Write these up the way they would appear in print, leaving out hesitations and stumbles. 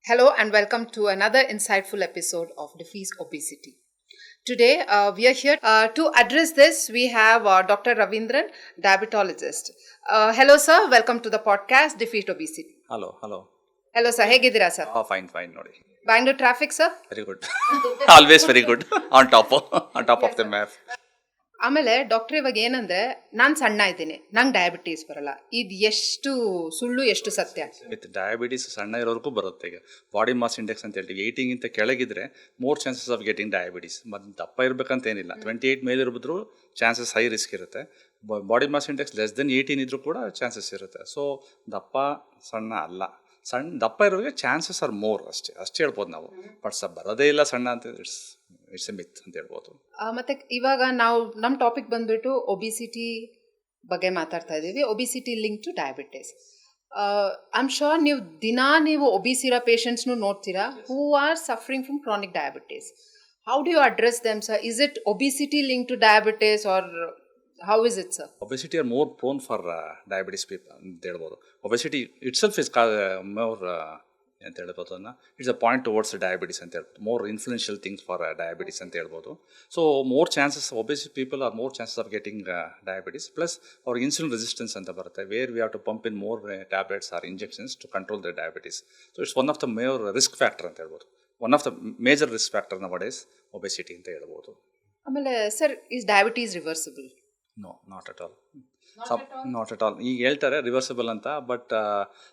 Hello and welcome to another insightful episode of Defeat Obesity. Today, we are here to address this. We have Dr. Ravindran, diabetologist. Hello, sir. Welcome to the podcast Defeat Obesity. Hello Hello, sir. ಹೇಗಿದ್ದೀರಾ sir? Fine ನೋಡಿ Bangalore traffic sir? Very good always very good on top of the map. ಆಮೇಲೆ doctor ಇವಾಗ ಏನಂದ್ರೆ ನಾನು ಸಣ್ಣ ಇದ್ದೀನಿ, ನಂಗೆ diabetes ಬರಲ್ಲ. ಇದು ಎಷ್ಟು ಸುಳ್ಳು ಎಷ್ಟು ಸತ್ಯ? ವಿತ್ ಡಯಾಬಿಟೀಸ್ ಸಣ್ಣ ಇರೋರ್ಗೂ ಬರುತ್ತೆ. ಈಗ ಬಾಡಿ ಮಾಸ್ ಇಂಡೆಕ್ಸ್ ಅಂತ ಹೇಳ್ತೀವಿ, 18ಗಿಂತ ಕೆಳಗಿದ್ರೆ more chances of getting diabetes. ಮತ್ತು ದಪ್ಪ ಇರಬೇಕಂತ ಏನಿಲ್ಲ, 28 ಮೇಲೆ ಇರ್ಬಿದ್ರು ಚಾನ್ಸಸ್ ಹೈ ರಿಸ್ಕ್ ಇರುತ್ತೆ. Body mass index less than 18 ಇದ್ರೂ ಕೂಡ ಚಾನ್ಸಸ್ ಇರುತ್ತೆ. ಸೊ ದಪ್ಪ ಸಣ್ಣ ಅಲ್ಲ, ದಪ್ಪ ಇರೋರಿಗೆ ಚಾನ್ಸಸ್ ಆರ್ ಮೋರ್, ಅಷ್ಟೇ ಹೇಳ್ಬೋದು ನಾವು. ಬಟ್ ಬರೋದೇ ಇಲ್ಲ ಸಣ್ಣ ಅಂತ ಇಟ್ಸ್ ಎ ಮಿತ್ ಅಂತ ಹೇಳ್ಬೋದು. ಮತ್ತೆ ಇವಾಗ ನಾವು ನಮ್ಮ ಟಾಪಿಕ್ ಬಂದ್ಬಿಟ್ಟು ಒಬಿಸಿಟಿ ಬಗ್ಗೆ ಮಾತಾಡ್ತಾ ಇದ್ದೀವಿ. Obesity link to diabetes. I am sure ನೀವು ಒಬಿಸಿ ಇರೋ ಪೇಷಂಟ್ಸ್ನು ನೋಡ್ತೀರಾ who are suffering from chronic diabetes. How do you address them sir? Is it obesity link to diabetes or how is it sir? Obesity are more prone for diabetes people ಅಂತ ಹೇಳ್ಬೋದು. Obesity itself is more ಅಂತ ಹೇಳ್ಬೋದು. ಅದನ್ನು it's a point towards diabetes ಅಂತ ಹೇಳ್ಬೋದು. More influential things for diabetes ಅಂತ ಹೇಳ್ಬೋದು. So more chances obese people are more chances of getting diabetes. Plus ಅವ್ರಿಗೆ ಇನ್ಸುಲಿನ್ ರೆಸಿಸ್ಟೆನ್ಸ್ ಅಂತ ಬರುತ್ತೆ, where we have to pump in more tablets or injections to control the diabetes. So it's one of the major risk factor ಅಂತ ಹೇಳ್ಬೋದು. One of the major risk factor nowadays obesity ಅಂತ ಹೇಳ್ಬೋದು. ಆಮೇಲೆ sir, is diabetes reversible? No, not at all. ಈಗ ಹೇಳ್ತಾರೆ reversible ಅಂತ, but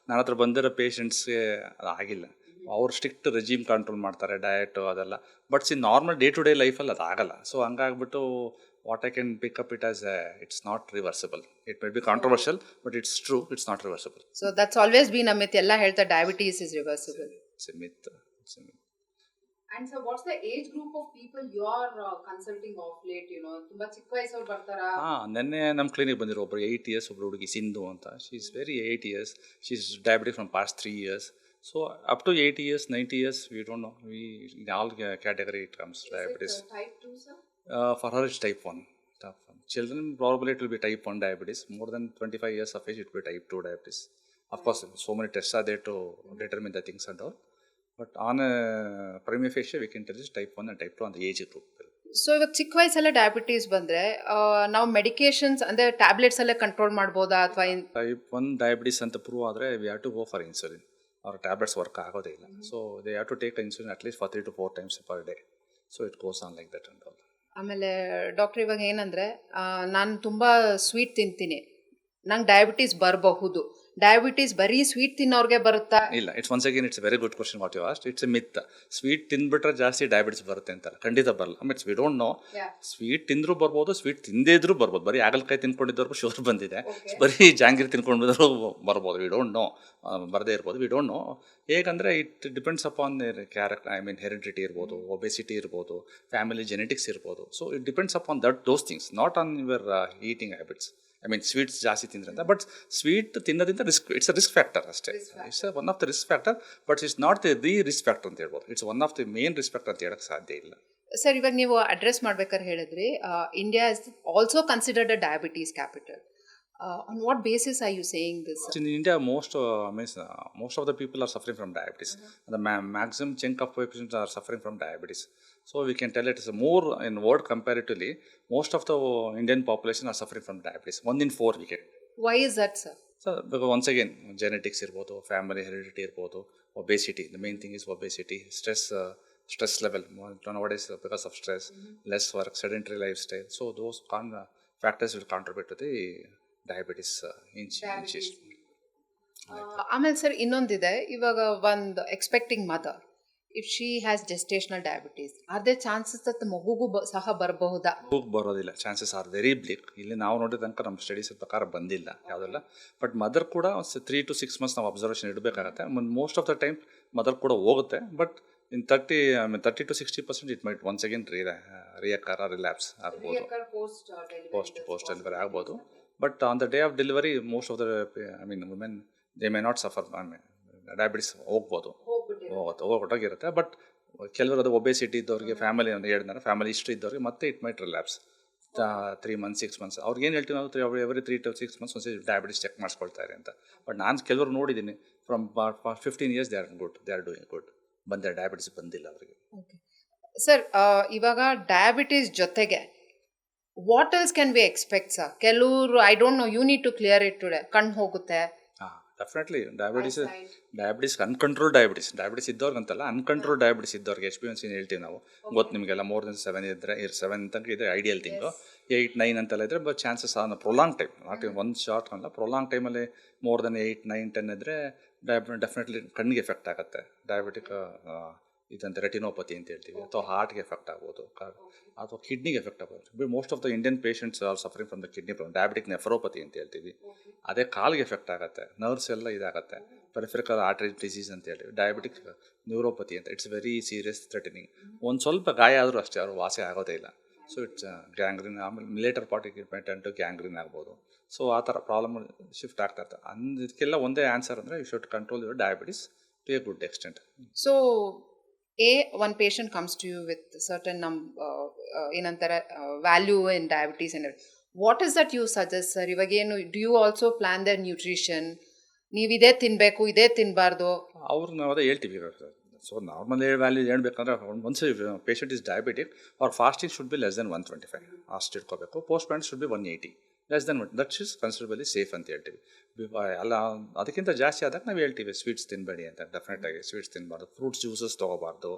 ನನ್ನ ಹತ್ರ ಬಂದಿರೋ ಪೇಷಂಟ್ಸ್ಗೆ ಅದಾಗಿಲ್ಲ. ಅವ್ರು ಸ್ಟ್ರಿಕ್ಟ್ ರೆಜಿಮ್ ಕಂಟ್ರೋಲ್ ಮಾಡ್ತಾರೆ, ಡಯಟು ಅದೆಲ್ಲ. But normal day to day ಲೈಫಲ್ಲಿ ಅದಾಗಲ್ಲ. ಸೊ ಹಂಗಾಗ್ಬಿಟ್ಟು what I can pick up it as it's not reversible. It may be controversial, but it's true, it's not reversible. So that's always been a myth. ಎಲ್ಲ ಹೇಳ್ತಾರೆ diabetes is reversible. It's a myth. And so what's the age group of people you are consulting of late? ತುಂಬಾ ಚಿಕ್ಕ ವಯಸ್ಸವ್ರು ಬರ್ತಾರಾ? ನೆನ್ನೆ ನಮ್ಮ clinic ಬಂದಿರೋ ಒಬ್ಬರು 8 years ಒಬ್ಬರು ಹುಡುಗಿ ಸಿಂಧು ಅಂತ. She is very 8 years. She is diabetic from past 3 years. So up to 80 years, 90 years, we don't know. We in all category it comes diabetes. Is it type 2, sir? For her it's type 1. Children probably it will be type 1 diabetes. More than 25 years of age it will be type 2 diabetes. Of course, so many tests are there to determine the things and all. But on a prima facie we can tell is type 1 and type 2 on the age group. So ಇವಾಗ ಚಿಕ್ಕ ವಯಸ್ಸಲ್ಲೇ diabetes ಬಂದರೆ ನಾವು medications ಅಂದರೆ tablets ಅಲ್ಲೇ control ಮಾಡ್ಬೋದಾ ಅಥವಾ type 1 diabetes ಅಂತ prove ಆದರೆ we have to go for insulin. ಅವ್ರ ಟ್ಯಾಬ್ಲೆಟ್ಸ್ ವರ್ಕ್ ಆಗೋದೇ ಇಲ್ಲ. So they have to take insulin at least for 3 to 4 times per day. So it goes on like that and all. ಆಮೇಲೆ doctor ಇವಾಗ ಏನಂದರೆ ನಾನು ತುಂಬ sweet ತಿಂತೀನಿ, ನಂಗೆ ಡಯಾಬಿಟೀಸ್ ಬರಬಹುದು. ಡಯಾಬಿಟೀಸ್ ಬರೀ ಸ್ವೀಟ್ ತಿನ್ನೋರ್ಗೆ ಬರುತ್ತಾ? ಇಲ್ಲ, it's once again it's very good question what you asked. It's a myth. Sweet ತಿಂದ್ಬಿಟ್ರೆ ಜಾಸ್ತಿ ಡಯಾಬಿಟಿಸ್ ಬರುತ್ತೆ ಅಂತಾರೆ, ಖಂಡಿತ ಬರಲ್ಲ. Means we don't know. Sweet ತಿಂದರೂ ಬರ್ಬೋದು, ಸ್ವೀಟ್ ತಿಂದೇ ಇದ್ರೂ ಬರ್ಬೋದು. ಬರೀ ಆಗಲಕಾಯಿ ತಿನ್ಕೊಂಡಿದ್ದವ್ರಿಗೂ ಶುಗರ್ ಬಂದಿದೆ, ಬರೀ ಜಾಂಗಿರಿ ತಿನ್ಕೊಂಡಿದ್ರು ಬರ್ಬೋದು. ವಿ ಡೋಂಟ್ ನೋ, ಬರದೇ ಇರ್ಬೋದು. We don't know. ಹೇಗಂದರೆ it depends upon character. I mean heredity ಇರ್ಬೋದು, ಒಬೆಸಿಟಿ ಇರ್ಬೋದು, ಫ್ಯಾಮಿಲಿ ಜೆನೆಟಿಕ್ಸ್ ಇರ್ಬೋದು. So it depends upon those things, not on your eating habits. I mean sweets ಜಾಸ್ತಿ ತಿಂದ್ರಿಂದ. ಬಟ್ ಸ್ವೀಟ್ ತಿನ್ನೋದ್ರಿಂದ it's a risk factor ಅಷ್ಟೇ. It's one of the risk factor, but it's not the risk factor ಅಂತ ಹೇಳ್ಬೋದು. It's one of the main risk factor ಅಂತ ಹೇಳಕ್ಕೆ ಸಾಧ್ಯ ಇಲ್ಲ. ಸರ್, ಇವಾಗ ನೀವು ಅಡ್ರೆಸ್ ಮಾಡ್ಬೇಕಾದ್ರೆ ಹೇಳಿದ್ರಿ India is also considered a diabetes capital. On what basis are you saying this? In India, most of the people are suffering from diabetes. The maximum chunk of patients are suffering from diabetes. So we can tell it is more in world comparatively. Most of the Indian population are suffering from diabetes. 1 in 4 we get. Why is that, sir? So because once again, genetics irbodu, family heredity irbodu, obesity. The main thing is obesity. Stress level nowadays because of stress, less work, sedentary lifestyle. So those factors will contribute to the diabetes inches. ಆಮೇಲೆ sir ಇನ್ನೊಂದಿದೆ, ಇವಾಗ ಒಂದು expecting mother if she has gestational diabetes, ಅದೇ chances that ಮಗುಗೂ ಸಹ ಬರಬಹುದಾ? ಬರೋದಿಲ್ಲ, chances are very ಬ್ಲಿಕ್. ಇಲ್ಲಿ ನಾವು ನೋಡಿದ ತನಕ ನಮ್ಮ ಸ್ಟಡೀಸ್ ಪ್ರಕಾರ ಬಂದಿಲ್ಲ ಯಾವುದೆಲ್ಲ. ಬಟ್ ಮದರ್ ಕೂಡ 3 to 6 months ನಾವು ಅಬ್ಸರ್ವೇಷನ್ ಇಡಬೇಕಾಗತ್ತೆ. Most of the time mother ಕೂಡ ಹೋಗುತ್ತೆ. But in 30 to 60% it might once again recur or relapse ಆಗ್ಬೋದು, ಪೋಸ್ಟ್ ಡೆಲಿವರಿ ಆಗ್ಬೋದು. But on the day of delivery most of the women they may not suffer. Diabetes ಹೋಗ್ಬಿಟ್ಟೋಗಿರುತ್ತೆ. But ಕೆಲವರು ಅದು obesity ಇದ್ದವ್ರಿಗೆ, family ಒಂದು ಹೇಳಿದ್ರೆ ಫ್ಯಾಮಿಲಿ ಹಿಸ್ಟ್ರಿ ಇದ್ದವ್ರಿಗೆ ಮತ್ತೆ it might relapse. 3 months 6 months ಅವ್ರಿಗೆ ಏನು ಹೇಳ್ತೀವಿ ನಾವು ಎವ್ರಿ 3 to 6 ಮಂತ್ಸ್ ಒಂದ್ಸರಿ ಡಯಾಬಿಟಿಸ್ ಚೆಕ್ ಮಾಡಿಸ್ಕೊಳ್ತಾರೆ ಅಂತ. ಬಟ್ ನಾನು ಕೆಲವರು ನೋಡಿದ್ದೀನಿ from 15 years they are good, they are doing good. Diabetes ಬಂದಿಲ್ಲ ಅವರಿಗೆ. ಸರ್, ಇವಾಗ ಡಯಾಬಿಟೀಸ್ ಜೊತೆಗೆ what else can we expect sir? ಕೆಲವರು I don't know, you need to clear it today. ಕಣ್ಣು ಹೋಗುತ್ತೆ. ಡೆಫಿನೆಟ್ಲಿ ಡಯಾಬಿಟಿಸ್ ಅನ್ಕಂಟ್ರೋಲ್ ಡಯಾಬಿಟಿಸ್ ಇದ್ದವ್ರಿಗಂತಲ್ಲ, ಅನ್ಕಂಟ್ರೋಲ್ ಡಯಾಬಿಟಿಸ್ ಇದ್ದವ್ರಿಗೆ HbA1c ಹೇಳ್ತೀವಿ ನಾವು. ಗೊತ್ತು ನಿಮಗೆಲ್ಲ, more than 7 ಇದ್ದರೆ 7 ತನಕ ಇದ್ರೆ ಐಡಿಯಲ್ ಥಿಂಗು. 8, 9 ಅಂತೆಲ್ಲ ಇದ್ದರೆ but chances on prolong time, not ಒಂದು ಶಾರ್ಟ್ ಅಲ್ಲ, ಪ್ರೊಲಾಂಗ್ ಟೈಮಲ್ಲಿ more than 8, 9, 10 ಇದ್ದರೆ ಡೆಫಿನೆಟ್ಲಿ ಕಣ್ಣಿಗೆ ಎಫೆಕ್ಟ್ ಆಗುತ್ತೆ. ಡಯಾಬಿಟಿಕ್ ಇದಂತೆ ರೆಟಿನೋಪತಿ ಅಂತ ಹೇಳ್ತೀವಿ, ಅಥವಾ ಹಾರ್ಟ್ಗೆ ಎಫೆಕ್ಟ್ ಆಗ್ಬೋದು, ಅಥವಾ ಕಿಡ್ನಿಗೆ ಎಫೆಕ್ಟ್ ಆಗ್ಬೋದು. Most of the Indian patients are suffering from the kidney problem, diabetic nephropathy ಅಂತ ಹೇಳ್ತೀವಿ. ಅದೇ ಕಾಲಿಗೆ ಎಫೆಕ್ಟ್ ಆಗುತ್ತೆ, ನರ್ವ್ಸ್ ಎಲ್ಲ ಇದಾಗುತ್ತೆ, ಪೆರಿಫೆರಲ್ ಆರ್ಟರಿ ಡಿಸೀಸ್ ಅಂತ ಹೇಳ್ತೀವಿ. ಡಯಾಬಿಟಿಕ್ ನ್ಯೂರೋಪತಿ ಅಂತ, ಇಟ್ಸ್ ವೆರಿ ಸೀರಿಯಸ್ ಥ್ರೆಟನಿಂಗ್. ಒಂದು ಸ್ವಲ್ಪ ಗಾಯ ಆದರೂ ಅಷ್ಟೇ, ಅವರು ವಾಸಿ ಆಗೋದೇ ಇಲ್ಲ. ಸೊ ಇಟ್ಸ್ ಗ್ಯಾಂಗ್ರೀನ್, ಆಮೇಲೆ ಲೇಟರ್ ಪಾರ್ಟಿಗೆ ಟು ಗ್ಯಾಂಗ್ರೀನ್ ಆಗ್ಬೋದು. ಸೊ ಆ ಥರ ಪ್ರಾಬ್ಲಮ್ ಶಿಫ್ಟ್ ಆಗ್ತಾ ಇರ್ತದೆ. ಇದಕ್ಕೆಲ್ಲ ಒಂದೇ ಆನ್ಸರ್ ಅಂದರೆ you should control your diabetes to a good extent. So one patient comes to you with certain ಏನಂತಾರೆ value in diabetes and everything. What is that you suggest, sir? ಇವಾಗೇನು, do you also plan their nutrition? ನೀವು ಇದೇ ತಿನ್ನಬೇಕು, ಇದೇ ತಿನ್ನಬಾರ್ದು? ಅವ್ರಿಗೆ ನಾವು ಅದೇ ಹೇಳ್ತೀವಿ. ಸೊ ನಾರ್ಮಲ್ ವ್ಯಾಲ್ಯೂ ಹೇಳ್ಬೇಕಂದ್ರೆ, ಒನ್ಸ್ ಪೇಷಂಟ್ ಇಸ್ ಡಯಾಬಿಟಿಕ್, ಅವ್ರ fasting should be less than 125 ಅಷ್ಟು ಇಟ್ಕೋಬೇಕು. Post pant should be 180, less than that is ಕನ್ಸಿಡರಬಲಿ safe ಅಂತ ಹೇಳ್ತೀವಿ. ಅಲ್ಲ, ಅದಕ್ಕಿಂತ ಜಾಸ್ತಿ ಆದಾಗ ನಾವು ಹೇಳ್ತೀವಿ ಸ್ವೀಟ್ಸ್ ತಿನ್ನಬೇಡಿ ಅಂತ. ಡೆಫಿನೆಟಾಗಿ ಸ್ವೀಟ್ಸ್ ತಿನ್ನಬಾರ್ದು, ಫ್ರೂಟ್ಸ್ ಜ್ಯೂಸಸ್ ತೊಗೋಬಾರ್ದು,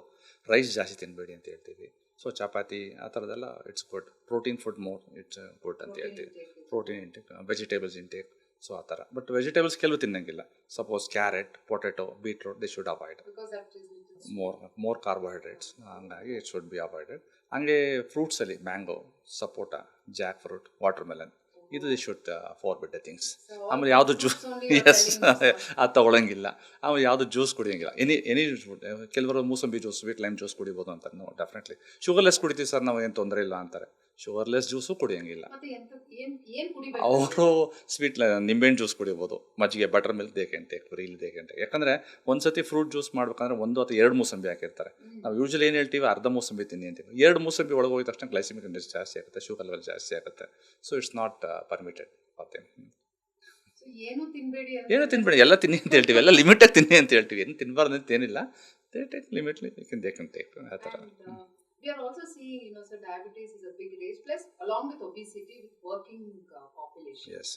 ರೈಸ್ ಜಾಸ್ತಿ ತಿನ್ನಬೇಡಿ ಅಂತ ಹೇಳ್ತೀವಿ. ಸೊ ಚಪಾತಿ ಆ ಥರದ್ದೆಲ್ಲ it's good. Protein food more it's good ಅಂತ ಹೇಳ್ತೀವಿ. Protein intake, vegetables intake, so ಆ ಥರ. ಬಟ್ ವೆಜಿಟೇಬಲ್ಸ್ ಕೆಲವು ತಿನ್ನಂಗಿಲ್ಲ. Suppose carrot, potato, beetroot, they should avoid. More carbohydrates, ಹಂಗಾಗಿ ಇಟ್ ಶುಡ್ ಬಿ ಅವಾಯ್ಡೆಡ್. ಹಂಗೆ ಫ್ರೂಟ್ಸಲ್ಲಿ mango, sapota, jack fruit, water melon, ಇದು ದಿ ಶುಡ್ ಫಾರ್ಬಿಡ್ ಥಿಂಗ್ಸ್. ಆಮೇಲೆ ಯಾವುದು ಜ್ಯೂಸ್, ಎಸ್, ಅದು ತೊಗೊಳಂಗಿಲ್ಲ. ಆಮೇಲೆ ಯಾವುದು ಜ್ಯೂಸ್ ಕುಡಿಯೋಂಗಿಲ್ಲ. ಎನಿ ಕೆಲವರು mosambi juice, sweet lime juice ಕುಡಿಬೋದು ಅಂತಾರೆ. ನೋ, ಡೆಫಿನೆಟ್ಲಿ ಶುಗರ್ಲೆಸ್ ಕುಡಿತೀವಿ ಸರ್ ನಾವು, ಏನು ತೊಂದರೆ ಇಲ್ಲ ಅಂತಾರೆ. ಶುಗರ್ಲೆಸ್ ಜ್ಯೂಸು ಕುಡಿಯೋಂಗಿಲ್ಲ. ಅವರು ಸ್ವೀಟ್ ನಿಂಬೆಹಣ್ಣು ಜ್ಯೂಸ್ ಕುಡಿಬೋದು, ಮಜ್ಜಿಗೆ, ಬಟರ್ ಮಿಲ್ಕ್ ದೇಕೆಂಟೆ, ರೀಲ್ ದೇಕೆಂಟೆ. ಯಾಕಂದರೆ ಒಂದ್ಸತಿ ಫ್ರೂಟ್ ಜ್ಯೂಸ್ ಮಾಡ್ಬೇಕಂದ್ರೆ 1 ಅಥವಾ 2 ಮೂಸಂಬಿ ಹಾಕಿರ್ತಾರೆ. ನಾವು ಯೂಶಲಿ ಏನು ಹೇಳ್ತೀವಿ, ಅರ್ಧ ಮೂಸಂಬಿ ತಿನ್ನಿ ಅಂತೀವಿ. 2 ಮೂಸಂಬಿ ಒಳಗೆ ಹೋಗಿದ ತಕ್ಷಣ ಗ್ಲೈಸೆಮಿಕ್ ಇಂಡೆಕ್ಸ್ ಜಾಸ್ತಿ ಆಗುತ್ತೆ, ಶುಗರ್ ಲೆವೆಲ್ ಜಾಸ್ತಿ ಆಗುತ್ತೆ. So it's not permitted. ಏನು ತಿನ್ಬೇಡಿ, ಎಲ್ಲ ತಿನ್ನಿ ಅಂತ ಹೇಳ್ತೀವಿ, ಎಲ್ಲ ಲಿಮಿಟಾಗಿ ತಿನ್ನಿ ಅಂತ ಹೇಳ್ತೀವಿ. ಏನು ತಿನ್ನಬಾರ್ದು ಅಂತ ಏನಿಲ್ಲ, ಲಿಮಿಟ್ಲಿ ದೇಕೆಂಟೆ ಆ ಥರ. We are also seeing, so diabetes is a big race, plus along with obesity, with working population. Yes.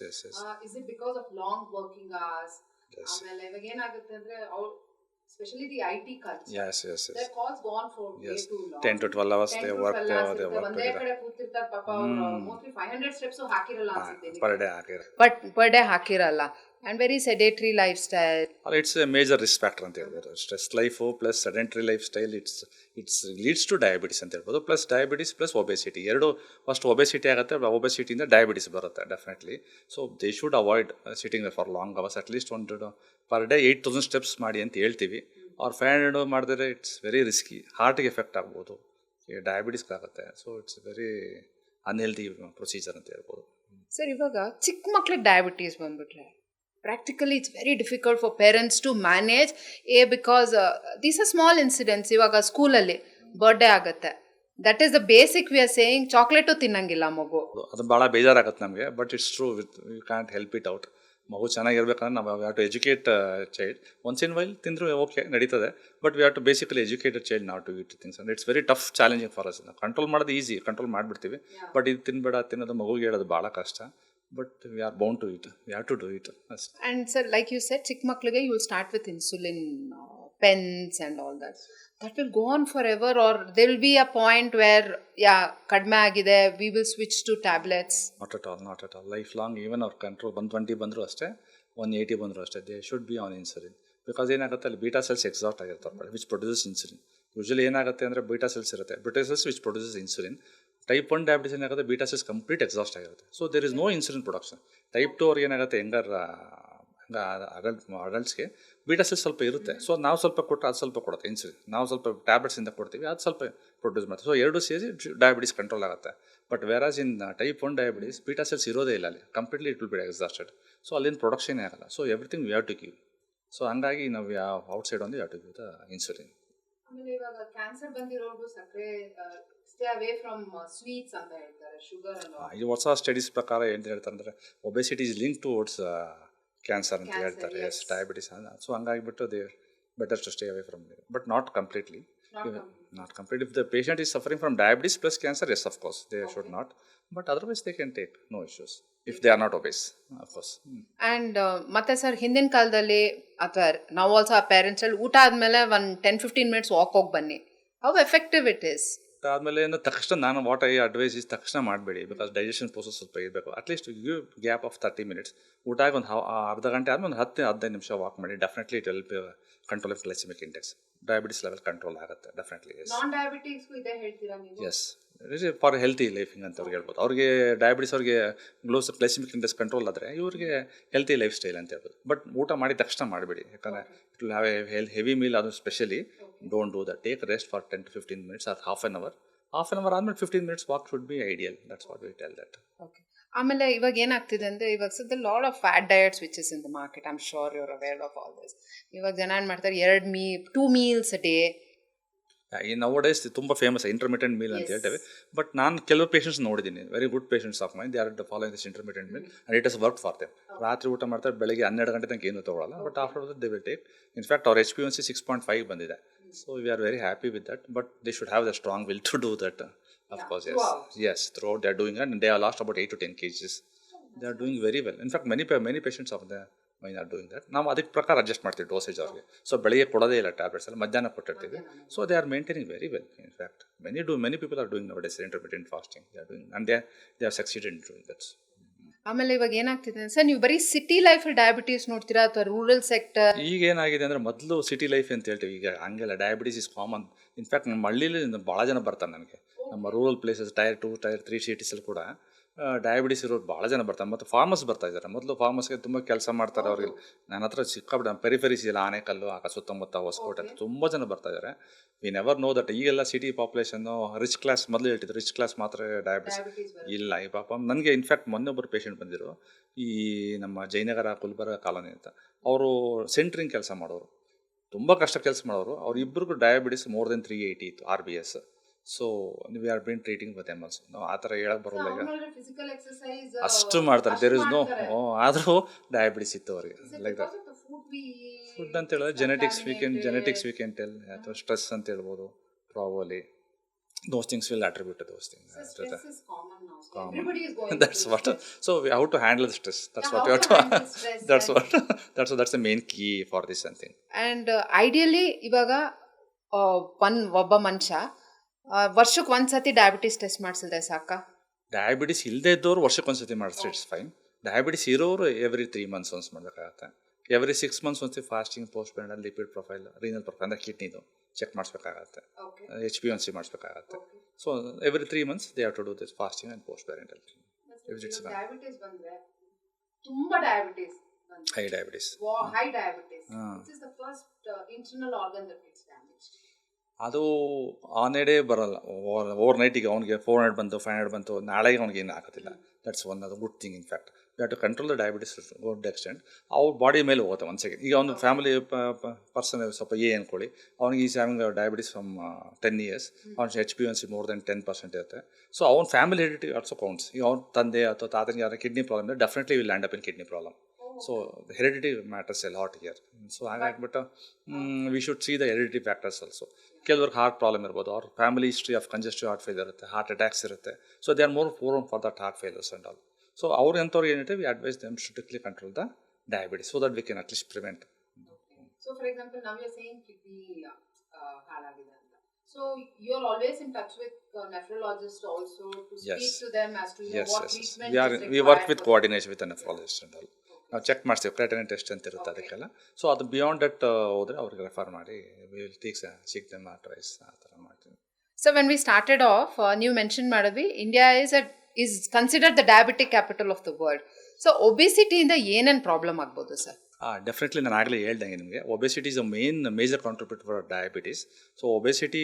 Is it because of long working hours? Yes. ಆಮೇಲೆ ಇವಾಗ ಏನಾಗುತ್ತೆ ಅಂದ್ರೆ, especially the IT culture. Yes. Their calls go on for way too long. 10 to 12 hours they work. ಒಂದೇ ಕಡೆ ಕೂತಿರ್ತಾರೆ ಪಾಪ. ಅವರು mostly 500 steps ಹಾಕಿರಲ್ಲ ಅನ್ಸುತ್ತೆ per day ಹಾಕಿರ. ಬಟ್ per day ಹಾಕಿರಲ್ಲ. And very sedentary lifestyle. It's a major risk factor ಅಂತ ಹೇಳ್ಬೋದು. Stress life plus sedentary life style it's leads to diabetes ಅಂತ ಹೇಳ್ಬೋದು. ಪ್ಲಸ್ ಡಯಾಬಿಟಿಸ್ ಪ್ಲಸ್ ಒಬೆಸಿಟಿ, ಎರಡು. ಫಸ್ಟ್ ಒಬೆಸಿಟಿ ಆಗುತ್ತೆ, ಒಬೆಸಿಟಿಯಿಂದ diabetes ಬರುತ್ತೆ definitely. So they should avoid sitting for long hours. At least per day 8000 steps ಮಾಡಿ ಅಂತ ಹೇಳ್ತೀವಿ. ಅವ್ರು 500 ಮಾಡಿದ್ರೆ ಇಟ್ಸ್ ವೆರಿ ರಿಸ್ಕಿ, ಹಾರ್ಟಿಗೆ ಎಫೆಕ್ಟ್ ಆಗ್ಬೋದು, ಡಯಾಬಿಟಿಸ್ಗೆ ಆಗುತ್ತೆ. So it's very unhealthy procedure ಅಂತ ಹೇಳ್ಬೋದು. ಸರ್, ಇವಾಗ ಚಿಕ್ಕ ಮಕ್ಳಿಗೆ ಡಯಾಬಿಟೀಸ್ ಬಂದ್ಬಿಟ್ರೆ practically it's very difficult for parents to manage, because these are small incidents. ಇವಾಗ ಸ್ಕೂಲಲ್ಲಿ ಬರ್ಡೇ ಆಗುತ್ತೆ, that is the basic. We are saying chocolate ತಿನ್ನಂಗಿಲ್ಲ ಮಗು, ಅದು ಭಾಳ ಬೇಜಾರಾಗುತ್ತೆ ನಮಗೆ. But it's true, you can't help it out. ಮಗು ಚೆನ್ನಾಗಿರ್ಬೇಕಂದ್ರೆ ನಾವು have to educate child. Once in while ತಿಂದರೂ ಓಕೆ ನಡೀತದೆ, but we have to basically educated child not to eat things. And it's very tough, challenging for us. Control ಮಾಡೋದು easy, control ಮಾಡಿಬಿಡ್ತೀವಿ. But ಇದು ತಿನ್ಬೇಡ ತಿನ್ನೋದು ಮಗುಗೆ ಹೇಳೋದು ಭಾಳ ಕಷ್ಟ. But we are bound to it. We have to do it. And sir, like you said, chick maklige you will start with insulin pens and all that. That will go on forever, or there will be a point where kadme agide, we will switch to tablets. Not at all. Lifelong, even our control 120 ಬಂದರೂ ಅಷ್ಟೇ, 180 ಬಂದರೂ ಅಷ್ಟೇ, they should be on insulin. Because ಏನಾಗುತ್ತೆ, ಅಲ್ಲಿ beta cells exhaust ಆಗಿರ್ತಾರೆ, which produces insulin. Usually ಏನಾಗುತ್ತೆ ಅಂದರೆ beta cells ಇರುತ್ತೆ, beta cells which produces insulin. Type 1 diabetes ಏನಾಗುತ್ತೆ, ಬೀಟಾ ಸೆಲ್ಸ್ ಕಂಪ್ಲೀಟ್ ಎಕ್ಸಾಸ್ಟ್ ಆಗಿರುತ್ತೆ. So there is no insulin production. Type 2 ಅವ್ರಿಗೆ ಏನಾಗುತ್ತೆ, ಅಡಲ್ಟ್ಸ್ಗೆ ಬೀಟಾ ಸೆಲ್ಸ್ ಸ್ವಲ್ಪ ಇರುತ್ತೆ. ಸೊ ನಾವು ಸ್ವಲ್ಪ ಕೊಟ್ಟರೆ ಅದು ಸ್ವಲ್ಪ ಕೊಡುತ್ತೆ ಇನ್ಸುಲಿನ್, ನಾವು ಸ್ವಲ್ಪ ಟ್ಯಾಬ್ಲೆಟ್ಸಿಂದ ಕೊಡ್ತೀವಿ, ಅದು ಸ್ವಲ್ಪ ಪ್ರೊಡ್ಯೂಸ್ ಮಾಡ್ತೀವಿ. ಸೊ ಎರಡು ಸೇರಿ ಡಯಾಬಿಟಿಸ್ ಕಂಟ್ರೋಲ್ ಆಗುತ್ತೆ. But whereas in type 1 diabetes beta cells ಇರೋದೇ ಇಲ್ಲ ಅಲ್ಲಿ, completely it will be exhausted. So ಅಲ್ಲಿಂದ ಪ್ರೊಡಕ್ಷನೇ ಆಗಲ್ಲ. So everything we have to give. So ಹಂಗಾಗಿ ನಾವು ಔಟ್ಸೈಡ್ ಒಂದು have to give the insulin. ಆಮೇಲೆ ಇವಾಗ ಕ್ಯಾನ್ಸರ್ ಬಂದಿರೋರು ಸಕ್ಕರೆ ಸ್ಟೇ ಅವೇ ಫ್ರಮ್ ಸ್ವೀಟ್ಸ್ ಅಂತ ಹೇಳ್ತಾರೆ, ಶುಗರ್ ಅಲ್ಲ. ಈ ಹೊಸ ಸ್ಟಡೀಸ್ ಪ್ರಕಾರ ಏನು ಹೇಳ್ತಾರೆ ಅಂದರೆ obesity is link towards cancer ಅಂತ ಹೇಳ್ತಾರೆ, ಎಸ್, ಡಯಾಬಿಟಿಸ್. ಸೊ ಹಂಗಾಗಿಬಿಟ್ಟು they better to stay away from there, but not completely. Not complete. If the patient is suffering from diabetes plus cancer, yes, of course, they should not. But otherwise, they can take, no issues. If they are not obese, of course. And ಮತ್ತೆ sir, ಹಿಂದಿನ ಕಾಲದಲ್ಲಿ ಅಥವಾ ನಾವು also ಆ parents ಅಲ್ಲಿ ಊಟ ಆದಮೇಲೆ ಒಂದು 10-15 ಮಿನಿಟ್ಸ್ ವಾಕ್ ಹೋಗಿ ಬನ್ನಿ. How effective it is? ಆದಮೇಲೆ ತಕ್ಷಣ ನಾನು ವಾಟ್ ಐ ಅಡ್ವೈಸ್ ಇಸ್ ತಕ್ಷಣ ಮಾಡಬೇಡಿ, ಬಿಕಾಸ್ ಡೈಜೆಷನ್ ಪ್ರೋಸೆಸ್ ಸ್ವಲ್ಪ ಇರಬೇಕು. At least give gap of 30 minutes. ಊಟ ಆಗಿ ಒಂದು ಅರ್ಧ ಗಂಟೆ ಆದಮೇಲೆ ಒಂದು 10-15 ನಿಮಿಷ ವಾಕ್ ಮಾಡಿ. Definitely it help control of glycaemic index. Diabetes level control ಆಗುತ್ತೆ ಡೆಫಿನೆಟ್ಲಿ. ನಾನ್ ಡಯಾಬಿಟಿಕ್ಸ್ಗೂ ಇದೇ ಹೇಳ್ತೀರಾ ನೀವು? ಎಸ್, ಫಾರ್ ಹೆಲ್ತಿ ಲೈಫಿಂಗ್ ಅಂತ ಅವ್ರಿಗೆ ಹೇಳ್ಬೋದು. ಅವ್ರಿಗೆ ಡಯಾಬಿಟಿಸ್ ಅವ್ರಿಗೆ ಗ್ಲೈಸೆಮಿಕ್ ಇಂಡೆಕ್ಸ್ ಕಂಟ್ರೋಲ್ ಆದರೆ ಇವ್ರಿಗೆ ಹೆಲ್ತಿ ಲೈಫ್ ಸ್ಟೈಲ್ ಅಂತ ಹೇಳ್ಬೋದು. ಬಟ್ ಊಟ ಮಾಡಿ ತಕ್ಷಣ ಮಾಡಬೇಡಿ, ಯಾಕಂದರೆ it will have a heavy meal. ಅದು specially don't do that. Take rest for 10-15 minutes or half an hour ಆದಮೇಲೆ 15 minutes walk should be ideal. That's what we tell that. Okay. ಆಮೇಲೆ ಇವಾಗ ಏನಾಗ್ತಿದೆ ಅಂದರೆ, ಇವಾಗ ಸದ್ಯ lot of fat diets which is in the market. I am sure you are aware of all this. ಇವಾಗ ಜನ ಏನು ಮಾಡ್ತಾರೆ, 2 meals a day. ಈ ನೌಡೇಸ್ ತುಂಬ ಫೇಮಸ್ ಇಂಟರ್ಮಿಟೆಂಟ್ ಮೀಲ್ ಅಂತ ಹೇಳ್ತೇವೆ. ಬಟ್ ನಾನು ಕೆಲವು ಪೇಷಂಟ್ಸ್ ನೋಡಿದ್ದೀನಿ, very good patients of mine, they are following this intermittent meal and it is work for them. ರಾತ್ರಿ ಊಟ ಮಾಡ್ತಾರೆ, ಬೆಳಗ್ಗೆ 12 ಗಂಟೆ ತನಕ ಏನು ತೊಗೊಳ್ಳಲ್ಲ. But after that they will take. In fact ಅವ್ರ HbA1c 6.5 ಬಂದಿದೆ. So we are very happy with that. But they should have the strong will to do that. Of course, yes. Wow. Yes, throughout they are doing it, and they have lost about 8 to 10 kgs. They are doing very well. In fact, many patients of mine are doing that. ನಾವು ಅದಕ್ಕೆ ಪ್ರಕಾರ adjust ಮಾಡ್ತೀವಿ dosage ಅವ್ರಿಗೆ. So ಬೆಳಿಗ್ಗೆ ಕೊಡೋದೇ ಇಲ್ಲ tablets ಎಲ್ಲ, ಮಧ್ಯಾಹ್ನ ಕೊಟ್ಟಿರ್ತೀವಿ. So they are maintaining very well. In fact many people are doing nowadays intermittent fasting. They are doing, and they have succeeded in doing that. ಆಮೇಲೆ ಇವಾಗ ಏನಾಗ್ತಿದೆ ಸರ್, ನೀವು ಬರೀ ಸಿಟಿ ಲೈಫಲ್ಲಿ ಡಯಾಬಿಟೀಸ್ ನೋಡ್ತೀರಾ ಅಥವಾ ರೂರಲ್ ಸೆಕ್ಟರ್? ಈಗ ಏನಾಗಿದೆ ಅಂದರೆ, ಮೊದಲು ಸಿಟಿ ಲೈಫ್ ಅಂತ ಹೇಳ್ತೀವಿ, ಈಗ ಹಂಗೆಲ್ಲ ಡಯಾಬಿಟೀಸ್ ಇಸ್ ಕಾಮನ್. ಇನ್ಫ್ಯಾಕ್ಟ್ ನಮ್ಮ ಹಳ್ಳಿಲಿ ಭಾಳ ಜನ ಬರ್ತಾರೆ ನನಗೆ. ನಮ್ಮ ರೂರಲ್ ಪ್ಲೇಸಸ್ Tier 2, Tier 3 ಸಿಟೀಸಲ್ಲಿ ಕೂಡ ಡಯಾಬಿಟಿಸ್ ಇರೋರು ಭಾಳ ಜನ ಬರ್ತಾರೆ. ಮತ್ತು ಫಾರ್ಮರ್ಸ್ ಬರ್ತಾ ಇದ್ದಾರೆ. ಮೊದಲು ಫಾರ್ಮರ್ಸ್ಗೆ ತುಂಬ ಕೆಲಸ ಮಾಡ್ತಾರೆ. ಅವ್ರಿಗೆ ನನ್ನ ಹತ್ರ ಸಿಕ್ಕಾಬಿಟ್ಟು ಪೆರಿಫೆರೀಸ್ ಇಲ್ಲ, ಆನೆಕಲ್ಲು, ಸುತ್ತಮುತ್ತ ಹೊಸಕೋಟೆ, ತುಂಬ ಜನ ಬರ್ತಾ ಇದ್ದಾರೆ. We never know that. ಈಗೆಲ್ಲ ಸಿಟಿ ಪಾಪ್ಯುಲೇಷನ್ನು ರಿಚ್ ಕ್ಲಾಸ್, ಮೊದಲು ಹೇಳ್ತಿದ್ರು ರಿಚ್ ಕ್ಲಾಸ್ ಮಾತ್ರ ಡಯಾಬಿಟಿಸ್ ಇಲ್ಲ. ಈ ಪಾಪ ನನಗೆ ಇನ್ಫ್ಯಾಕ್ಟ್ ಮೊನ್ನೆ ಒಬ್ಬರು ಪೇಷಂಟ್ ಬಂದಿರು, ಈ ನಮ್ಮ ಜಯನಗರ ಕುಲ್ಬರ್ಗ ಕಾಲೋನಿ ಅಂತ. ಅವರು ಸೆಂಟ್ರಿಂಗ್ ಕೆಲಸ ಮಾಡೋರು, ತುಂಬ ಕಷ್ಟ ಕೆಲಸ ಮಾಡೋರು. ಅವ್ರಿಬ್ಬರಿಗೂ ಡಯಾಬಿಟಿಸ್ ಮೋರ್ ದೆನ್ 380 ಇತ್ತು, RBS. So we R bin treating with M also. ನಾವು ಆ ಥರ ಹೇಳಕ್ಕೆ ಬರೋಲ್ಲ. ಈಗ ಅಷ್ಟು ಮಾಡ್ತಾರೆ, ದೇರ್ ಇಸ್ ನೋ. ಆದರೂ ಡಯಾಬಿಟಿಸ್ ಇತ್ತು ಅವ್ರಿಗೆ. Like that. ಫುಡ್ ಅಂತ ಹೇಳಿದ್ರೆ ಜೆನೆಟಿಕ್ಸ್ ವಿ ಕ್ಯಾನ್ ಟೆಲ್, ಅಥವಾ ಸ್ಟ್ರೆಸ್ ಅಂತ ಹೇಳ್ಬೋದು probably. Those things will attribute to those things. So stress is common now. So Common. everybody is going That's through what. stress. So how to handle the stress. That's Yeah, what how you have to handle stress That's and- what. That's the main key for this thing. And ideally ಇವಾಗ ಒಬ್ಬ ಮನುಷ್ಯ ವರ್ಷಕ್ಕೆ ಒಂದ್ಸತಿ diabetes test ಮಾಡಿಸಿದ್ರೆ ಸಾಕಾ? Diabetes ಇಲ್ಲದೆ ಇದ್ದವರು ವರ್ಷಕ್ಕೊಂದ್ಸತಿ ಮಾಡಿದ್ರೆ ಇಟ್ಸ್ ಫೈನ್. ಡಯಾಬಿಟಿಸ್ ಇರೋರು ಎವ್ರಿ 3 months ಒನ್ಸ್ ಮಾಡಬೇಕಾಗತ್ತೆ. ಎವ್ರಿ 6 months ಒಂದ್ಸತಿ ಫಾಸ್ಟಿಂಗ್, ಪೋಸ್ಟ್ ಪ್ಯಾರಲ್, ಲಿಪಿಡ್ ಪ್ರೊಫೈಲ್, ರೀನಲ್ ಪ್ರೊಫೈಲ್ ಅಂದರೆ ಕಿಡ್ನಿದು ಚೆಕ್ ಮಾಡಿಸ್ಬೇಕಾಗತ್ತೆ. HbA1c ಮಾಡಿಸ್ಬೇಕಾಗತ್ತೆ. So every 3 months they have to do this fasting and post parental. Diabetes ಬಂದ್ರೆ ತುಂಬಾ diabetes high diabetes This is the first internal organ that gets damaged. ಅದು on a day ಬರಲ್ಲ. ಓವರ್ ನೈಟಿಗೆ ಅವ್ನಿಗೆ 400 ಬಂತು, 500 ಬಂತು, ನಾಳೆಗೆ ಅವ್ನಿಗೆ ಏನು ಆಗೋದಿಲ್ಲ. ದಟ್ಸ್ ಒನ್ ಅದು good thing. In fact you have to control the diabetes good extent. ಅವ್ರ ಬಾಡಿ ಮೇಲೆ ಹೋಗುತ್ತೆ ಒಂದು ಸೆಕೆಂಡ್. ಈಗ ಅವ್ನು ಫ್ಯಾಮಿಲಿ ಪರ್ಸನ್ ಸ್ವಲ್ಪ ಅನ್ಕೊಳ್ಳಿ, ಅವ್ನಿಗೆ is having diabetes from 10 years, ಅವ್ನ HbA1c ಮೋರ್ ದೆನ್ 10% ಇರುತ್ತೆ. ಸೊ ಅವ್ನ ಫ್ಯಾಮಿಲಿ ಹೆರಿಡಿಟಿ ಆಲ್ಸೋ ಕೌಂಟ್ಸ್. ಈಗ ಅವ್ನ ತಂದೆ ಅಥವಾ ತಾತನಿಗೆ ಯಾರು ಕಿಡ್ನಿ ಪ್ರಾಬ್ಲಮ್ ಇದೆ, definitely will land up in kidney problem. So heredity matters a lot here. So ಹಾಗಾಗ್ಬಿಟ್ಟು we should see the heredity factors also. ಕೆಲವ್ರಿಗೆ ಹಾರ್ಟ್ ಪ್ರಾಬ್ಲಮ್ ಇರ್ಬೋದು, ಅವ್ರ family history of congestive heart failure ಇರುತ್ತೆ, heart attacks ಇರುತ್ತೆ. So they are more prone for that heart failures and all. So ಅವ್ರು ಎಂಥವ್ರಿಗೆ ಏನಿದೆ, we advise them strictly control the diabetes so that we can at least prevent. So for example, now you're saying kidney halagide anta. So you're always in touch with nephrologists also to speak to them as to what treatment is required. We work with coordination with a nephrologist and all. ನಾವು check ಮಾಡ್ತೀವಿ, creatinine test ಅಂತ ಇರುತ್ತೆ ಅದಕ್ಕೆಲ್ಲ. So ಅದು beyond that ಹೋದರೆ ಅವ್ರಿಗೆ refer ಮಾಡಿ we will seek them advice, ಆ ಥರ ಮಾಡ್ತೀವಿ. So when we started off, ನೀವು ಮೆನ್ಷನ್ ಮಾಡಿದ್ವಿ, India is considered the diabetic capital of the world. So obesity ಇಂದ ಏನೇನು ಪ್ರಾಬ್ಲಮ್ ಆಗ್ಬೋದು ಸರ್? ಡೆಫಿನೆಟ್ಲಿ ನಾನು ಆಗಲೇ ಹೇಳ್ದಂಗೆ ನಿಮಗೆ, obesity is a major contributor for diabetes. So obesity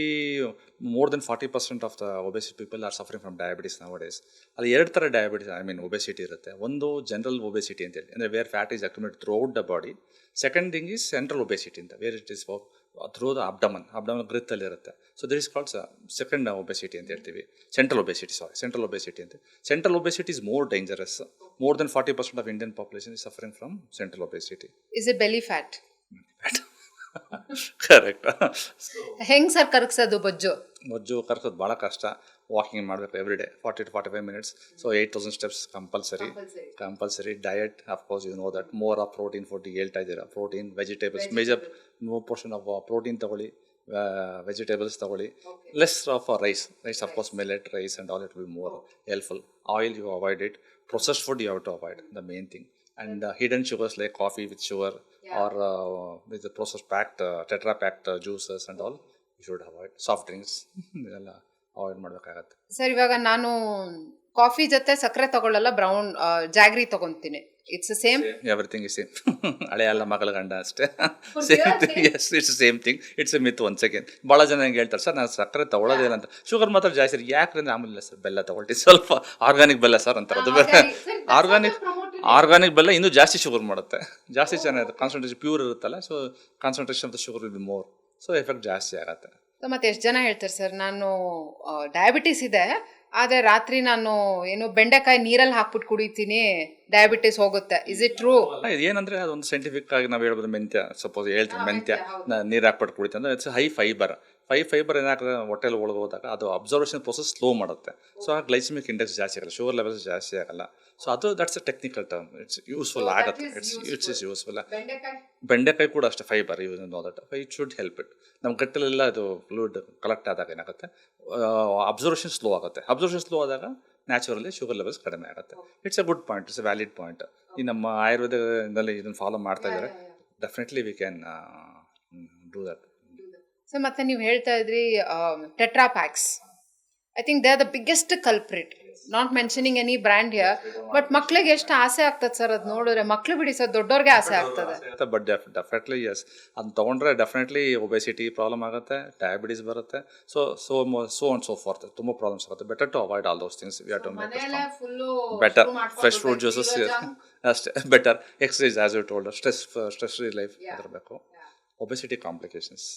more than 40% of the obesity people are suffering from diabetes now days. ಅಲ್ಲಿ 2 ಥರ diabetes, obesity ಇರುತ್ತೆ. ಒಂದು ಜನರಲ್ ಒಬೆಸಿಟಿ ಅಂತೇಳಿ, ಅಂದರೆ where fat is accumulated throughout the body. Second thing is central obesity ಅಂತ, where it is through the abdomen ಗ್ರಿತ್ತಲ್ಲಿ ಇರುತ್ತೆ. So this is called second obesity ಅಂತ ಹೇಳ್ತೀವಿ. ಸೆಂಟ್ರಲ್ ಒಬೆಸಿಟಿ ಅಂತ. Central obesity is more dangerous. More than 40% of Indian population is suffering from central obesity. Is it belly fat? Correct. ಹೆಂಗ್ sir ಕರಗ್ಸೋದು ಬೊಜ್ಜು ಕರ್ಸೋದು ಭಾಳ ಕಷ್ಟ. ವಾಕಿಂಗ್ ಮಾಡಬೇಕು every day 40 to 45 minutes. So 8,000 steps compulsory. Diet of course you know that. More of protein food ಹೇಳ್ತಾ ಇದ್ದೀರಾ. Protein, vegetables, major portion of protein ತಗೊಳ್ಳಿ, ವೆಜಿಟೇಬಲ್ಸ್ ತಗೊಳ್ಳಿ. Less of rice of course millet rice and all it will be more helpful. Oil you avoid it. Processed food you have to avoid, the main thing. And hidden sugars like coffee with sugar or with the processed tetra packed juices and all you should avoid. Soft drinks ಇದೆಲ್ಲ avoid ಮಾಡಬೇಕಾಗತ್ತೆ. Sir ಇವಾಗ ನಾನು coffee ಜೊತೆ ಸಕ್ಕರೆ ತಗೊಳ್ಳಲ್ಲ, brown jaggery ತಗೊಂತೀನಿ. It's same, everything is same. ಹಳೆ ಅಲ್ಲ ಮಗಳ ಗಂಡ ಅಷ್ಟೇ. Same thing. Yes, it's same thing. It's a myth. Once again ಭಾಳ ಜನ ಹೆಂಗೆ ಹೇಳ್ತಾರೆ, ಸರ್ ನಾನು ಸಕ್ಕರೆ ತಗೊಳ್ಳೋದಿಲ್ಲ ಅಂತ. ಶುಗರ್ ಮಾತ್ರ ಜಾಸ್ತಿ ಯಾಕಂದ್ರೆ ಆಮೇಲೆ ಸರ್ ಬೆಲ್ಲ ತಗೊಳ್ತೀವಿ, ಸ್ವಲ್ಪ ಆರ್ಗಾನಿಕ್ ಬೆಲ್ಲ ಸರ್ ಅಂತಾರೆ. ಅದು ಆರ್ಗಾನಿಕ್ ಬೆಲ್ಲ ಇನ್ನೂ ಜಾಸ್ತಿ ಶುಗರ್ ಮಾಡುತ್ತೆ. ಜಾಸ್ತಿ ಚೆನ್ನಾಗಿದೆ, ಕಾನ್ಸಂಟ್ರೇಷನ್ ಪ್ಯೂರ್ ಇರುತ್ತಲ್ಲ. So concentration of the sugar will be more. So effect ಜಾಸ್ತಿ ಆಗುತ್ತೆ. ಮತ್ತೆ ಎಷ್ಟು ಜನ ಹೇಳ್ತಾರೆ ಸರ್, ನಾನು ಡಯಾಬಿಟಿಸ್ ಇದೆ, ಆದರೆ ರಾತ್ರಿ ನಾನು ಏನು ಬೆಂಡೆಕಾಯಿ ನೀರಲ್ಲಿ ಹಾಕ್ಬಿಟ್ಟು ಕುಡಿತೀನಿ, ಡಯಾಬಿಟಿಸ್ ಹೋಗುತ್ತೆ. Is it true? ಏನಂದ್ರೆ ಅದೊಂದು ಸೈಂಟಿಫಿಕ್ ಆಗಿ ನಾವು ಹೇಳ್ಬೋದು. ಮೆಂತ್ಯ ಸಪೋಸ್ ಹೇಳ್ತೀವಿ, ಮೆಂತ್ಯ ನೀರು ಹಾಕ್ಬಿಟ್ಟು ಕುಡಿತೀವಿ ಅಂದ್ರೆ ಇಟ್ಸ್ ಹೈ ಫೈಬರ್ ಏನಾಗ್ತದೆ ಹೊಟ್ಟೆಲಿ ಒಳಗೋದಾಗ ಅದು ಅಬ್ಸರ್ವೇಷನ್ ಪ್ರೊಸೆಸ್ ಸ್ಲೋ ಮಾಡುತ್ತೆ. ಸೊ ಆ ಗ್ಲೈಸಮಿಕ್ ಇಂಡೆಕ್ಸ್ ಜಾಸ್ತಿ ಆಗಲ್ಲ, ಶುಗರ್ ಲೆವೆಲ್ಸ್ ಜಾಸ್ತಿ ಆಗಲ್ಲ. ಸೊ ಅದು that's a technical term. It's useful ಆಗುತ್ತೆ. It's useful. ಬೆಂಡೆಕಾಯಿ ಕೂಡ ಅಷ್ಟೇ fibre. You know that it should help it. ನಮ್ಮ ಗಟ್ಟಲೆಲ್ಲ ಅದು ಫ್ಲೂಯಿಡ್ ಕಲೆಕ್ಟ್ ಆದಾಗ ಏನಾಗುತ್ತೆ, ಅಬ್ಸರ್ವೇಷನ್ ಸ್ಲೋ ಆದಾಗ ನ್ಯಾಚುರಲಿ ಶುಗರ್ ಲೆವೆಲ್ಸ್ ಕಡಿಮೆ ಆಗುತ್ತೆ. It's a good point, it's a valid point. ಈ ನಮ್ಮ ಆಯುರ್ವೇದದಲ್ಲಿ ಇದನ್ನು ಫಾಲೋ ಮಾಡ್ತಾ ಇದ್ದಾರೆ. Definitely we can do that. So ಮತ್ತೆ ನೀವು ಹೇಳ್ತಾ ಇದ್ರಿ tetra packs. I think they are the biggest culprit. Not mentioning any brand here, but ಮಕ್ಳಿಗೆ ಎಷ್ಟು ಆಸೆ ಆಗ್ತದೆ ಸರ್ ಅದು ನೋಡಿದ್ರೆ. ಮಕ್ಳು ಬಿಡಿ ಸರ್, ದೊಡ್ಡವ್ರಿಗೆ ಆಸೆ ಆಗ್ತದೆ. ಬಟ್ ಡೆಫಿನೆಟ್ಲಿ ಎಸ್, ಅದನ್ನ ತೊಗೊಂಡ್ರೆ ಡೆಫಿನೆಟ್ಲಿ ಒಬೆಸಿಟಿ ಪ್ರಾಬ್ಲಮ್ ಆಗುತ್ತೆ, ಡಯಾಬಿಟೀಸ್ ಬರುತ್ತೆ. ಸೊ ಅಂಡ್ ಸೋ ಫಾರ್ತ್ ತುಂಬ ಪ್ರಾಬ್ಲಮ್ಸ್ ಆಗುತ್ತೆ. Better to avoid all those things. We have to make better fresh fruit juices ಅಷ್ಟೇ better. Exercise as you told, stress free life ಇರಬೇಕು. Obesity complications.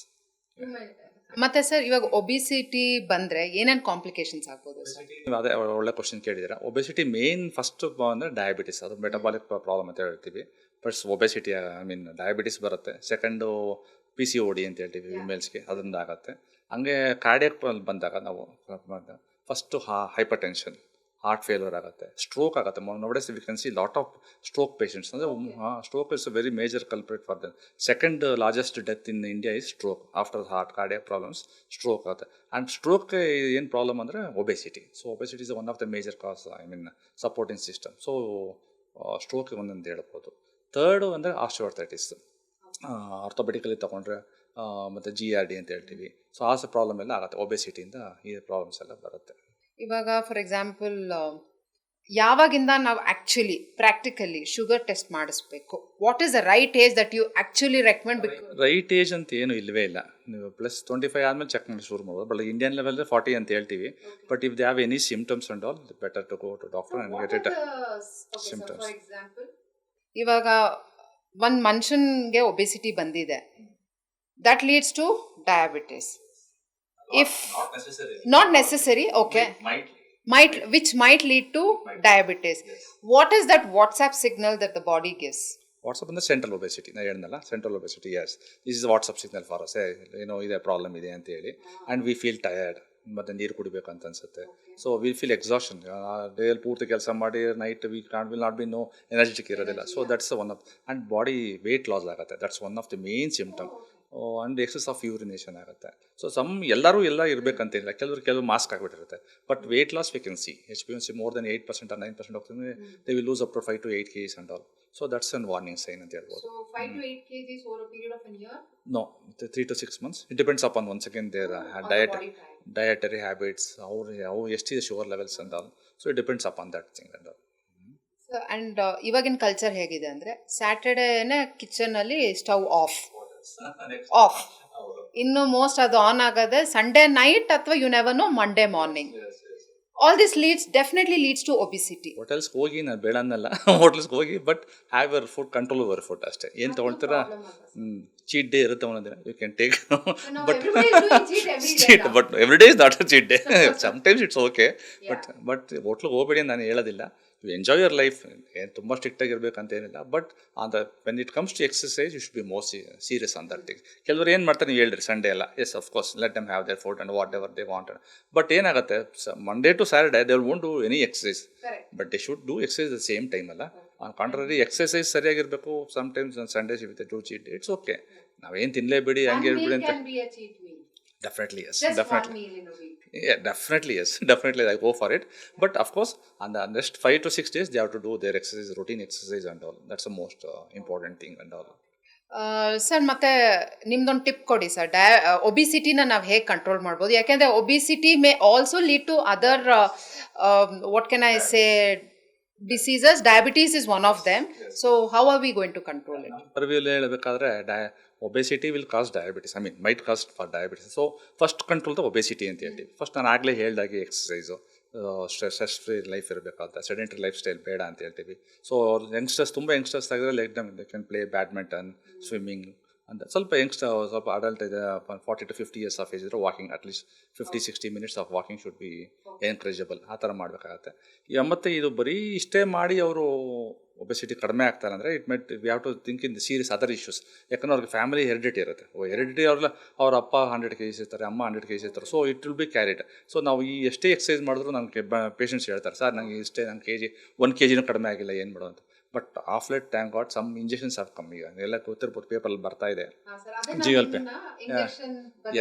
ಮತ್ತೆ sir ಇವಾಗ obesity ಬಂದ್ರೆ ಏನೇನು complications ಆಗ್ಬೋದು? ಅದೇ ಒಳ್ಳೆ ಕ್ವಶನ್ ಕೇಳಿದ್ದೀರಾ. ಒಬೆಸಿಟಿ ಮೇನ್ ಫಸ್ಟ್ ಅಂದರೆ ಡಯಾಬಿಟಿಸ್, ಅದು ಮೆಟಬಾಲಿಕ್ ಪ್ರಾಬ್ಲಮ್ ಅಂತ ಹೇಳ್ತೀವಿ. ಫಸ್ಟ್ ಒಬೆಸಿಟಿ ಡಯಾಬಿಟಿಸ್ ಬರುತ್ತೆ. ಸೆಕೆಂಡು PCOD ಅಂತ ಹೇಳ್ತೀವಿ ಫಿಮೇಲ್ಸ್ಗೆ, ಅದರಿಂದ ಆಗುತ್ತೆ. ಹಂಗೆ ಕಾರ್ಡಿಯಕ್ ಬಂದಾಗ ನಾವು first hypertension, heart failure ಆಗುತ್ತೆ, ಸ್ಟ್ರೋಕ್ ಆಗುತ್ತೆ. ನowadays we can see lot of stroke patients. ಅಂದರೆ stroke is a very major culprit for them. Second largest death in India is stroke. After heart cardiac problems stroke ಆಗುತ್ತೆ. And stroke ಏನು problem ಅಂದರೆ obesity. So obesity is one of the major cause, supporting system. So stroke ಒಂದೊಂದು ಹೇಳ್ಬೋದು. Third ಅಂದರೆ osteoarthritis. ಆರ್ಥೋಪೆಡಿಕಲಿ ತೊಗೊಂಡ್ರೆ ಮತ್ತು GRD ಅಂತ ಹೇಳ್ತೀವಿ. ಸೊ ಆ ಪ್ರಾಬ್ಲಮ್ ಎಲ್ಲ ಆಗುತ್ತೆ. ಒಬೆಸಿಟಿಯಿಂದ ಈ ಪ್ರಾಬ್ಲಮ್ಸ್ ಎಲ್ಲ ಬರುತ್ತೆ. ಇವಾಗ ಫಾರ್ ಎಕ್ಸಾಂಪಲ್ ಯಾವಾಗಿಂದ ನಾವು ಆಕ್ಚುಲಿ ಪ್ರಾಕ್ಟಿಕಲಿ ಶುಗರ್ ಟೆಸ್ಟ್ ಮಾಡಿಸ್ಬೇಕು? What is the right age that you actually recommend? Right age ಅಂತ ಏನು ಇಲ್ಲವೇ ಇಲ್ಲ. ನೀವು +25 ಆದಮೇಲೆ ಚೆಕ್ ಮಾಡಿ ಶುರು ಮಾಡ್ಬೋದು. ಬಟ್ ಇಂಡಿಯನ್ ಲೆವೆಲ್ 40 ಅಂತ ಹೇಳ್ತೀವಿ. But if they have any symptoms and all, better to go to doctor and get it symptoms. ಇವಾಗ ಒಂದು ಮನುಷ್ಯನ್ಗೆ ಒಬೆಸಿಟಿ ಬಂದಿದೆ, that leads to diabetes. If not necessary, okay, which might lead to diabetes. What is that WhatsApp signal that the body gives? WhatsApp ಅಂದರೆ central obesity. ನಾನು ಹೇಳಿದ್ನಲ್ಲ, central obesity. Yes, this is WhatsApp signal for us. ಏನೋ ಇದೆ problem ಇದೆ ಅಂತ ಹೇಳಿ. And we feel tired, ಮತ್ತು ನೀರು ಕುಡಿಬೇಕು ಅಂತ ಅನ್ಸುತ್ತೆ. So we feel exhaustion. ಡೇಯಲ್ಲಿ ಪೂರ್ತಿ ಕೆಲಸ ಮಾಡಿ night will not be no energetic ಇರೋದಿಲ್ಲ. So that's one of, and body weight loss ಆಗುತ್ತೆ. That's one of the main symptom. And excess of urination ಆಗುತ್ತೆ. ಸೊ ಎಲ್ಲರೂ ಎಲ್ಲ ಇರಬೇಕಂತಿಲ್ಲ. ಕೆಲವು ಮಾಸ್ಕ್ ಆಗಿಬಿಟ್ಟಿರುತ್ತೆ. But weight loss we can see. HbA1c more than 8% or 9% ಹೋಗ್ತದೆ. They will lose up to 5 to 8 kgs and all. So that's an warning sign ಅಂತ ಹೇಳ್ಬೋದು. So 5 to 8 kgs over a period of a year? No, 3 to 6 months. It depends upon once again their dietary habits, how ಎಷ್ಟಿದೆ sugar levels and all. So it depends upon that thing and all. And ಇವಾಗಿನ culture ಹೇಗಿದೆ ಅಂದರೆ, ಸ್ಯಾಟರ್ಡೇನೆ ಕಿಚನಲ್ಲಿ stove off. ಇನ್ನು most ಅದು on ಆಗೋದೆ Sunday night ಅಥವಾ you never know Monday morning. All this definitely leads to obesity. ಹೋಟೆಲ್ಸ್ಗೆ ಹೋಗಿ ನಾನು ಬೇಡ ಅನ್ನಲ್ಲ ಹೋಟೆಲ್ಸ್ಗೆ ಹೋಗಿ but have your food control over food ಅಷ್ಟೇ ಏನು ತೊಗೊಳ್ತೀರಾ ಚೀಟ್ ಡೇ ಇರುತ್ತೆ ಒಂದೊಂದಿನ you can take but cheat but every day is not a cheat day sometimes it's okay but ಹೋಟ್ಲಿಗೆ ಹೋಗ್ಬೇಡಿ ಅಂತ ನಾನು ಹೇಳೋದಿಲ್ಲ ಯು ಎಂಜಾಯ್ ಯುವರ್ ಲೈಫ್ ಏನು ತುಂಬ ಸ್ಟ್ರಿಕ್ಟಾಗಿ ಇರಬೇಕಂತ ಏನಿಲ್ಲ but on the when it comes to exercise you should be more serious on that thing. ಕೆಲವರು ಏನು ಮಾಡ್ತಾರೆ ನೀವು ಹೇಳ್ರಿ ಸಂಡೇ ಎಲ್ಲ yes of course let them have their food and whatever they want but ಏನಾಗುತ್ತೆ Monday to Saturday they won't do any exercise but they should do exercise the same time ಅಲ್ಲ. On contrary exercise ಸರಿಯಾಗಿರಬೇಕು sometimes Sundays with do cheat it's okay ನಾವೇನು ತಿನ್ನಲೇಬೇಡಿ ಹಂಗೆ ಹೇಳ್ಬಿಡಿ ಅಂತ. Definitely yes. Just Definitely. one meal in a week. Yeah, definitely yes. Definitely I go for it. But of course, on the next 5 to 6 days, they have to do their exercise, routine exercise and all. That's the most important thing and all. Sir ಮತ್ತೆ ನಿಮ್ದೊಂದು tip ಕೊಡಿ sir. ಒಬಿಸಿಟಿನ ನಾವು ಹೇಗೆ control ಮಾಡ್ಬೋದು? ಯಾಕೆಂದ್ರೆ obesity may also lead to other what can I say diseases. Diabetes is one of them. So how are we going to control it? Interview ಹೇಳಬೇಕಾದ್ರೆ obesity will cause diabetes. I mean, might cause for diabetes. So first control the obesity ಅಂತ ಹೇಳ್ತೀವಿ. First ನಾನು ಆಗಲೇ ಹೇಳ್ದಾಗೆ exercise, stress free life ಇರಬೇಕಾಗುತ್ತೆ, sedentary lifestyle ಬೇಡ ಅಂತ ಹೇಳ್ತೀವಿ. ಸೊ ಅವ್ರು ಯಂಗ್ಸ್ಟರ್ಸ್ ತುಂಬ ಯಂಗ್ಸ್ಟರ್ಸ್ ಆಗಿದ್ರೆ like them they can play badminton, swimming ಅಂತ. ಸ್ವಲ್ಪ ಸ್ವಲ್ಪ ಅಡಲ್ಟ್ ಇದೆ 40 to 50 years ಆಫ್ ಏಜ್ ಇದ್ರೆ walking at least 50-60 minutes of walking should be encourageable. ಆ ಥರ ಮಾಡಬೇಕಾಗತ್ತೆ. ಮತ್ತು ಇದು ಬರೀ ಇಷ್ಟೇ ಮಾಡಿ ಅವರು ಒಬೆಸಿಟಿ ಕಡಿಮೆ ಆಗ್ತಾರೆ ಅಂದರೆ it met we have to think in the serious other issues. ಯಾಕಂದ್ರೆ ಅವ್ರಿಗೆ ಫ್ಯಾಮಿಲಿ ಹೆರಿಡಿಟಿ ಇರುತ್ತೆ. ಹೆರಿಡಿಟಿ ಅವ್ರ ಅಪ್ಪ 100 kg ಇರ್ತಾರೆ, ಅಮ್ಮ 100 kg ಇರ್ತಾರೆ. So it will B carried. So ನಾವು ಈ ಎಷ್ಟೇ ಎಕ್ಸಸೈಸ್ ಮಾಡಿದ್ರು ನನಗೆ ಪೇಷಂಟ್ಸ್ ಹೇಳ್ತಾರೆ, ಸರ್ ನನಗೆ ಇಷ್ಟೇ ನನ್ನ1 kg ಕಡಿಮೆ ಆಗಿಲ್ಲ, ಏನು ಮಾಡೋದು ಅಂತ. But of late thank God some injections of ಕಮ್ಮಿ. ಈಗ ಎಲ್ಲ ಗೊತ್ತಿರ್ಬೋದು, ಪೇಪರಲ್ಲಿ ಬರ್ತಾ ಇದೆ GLP.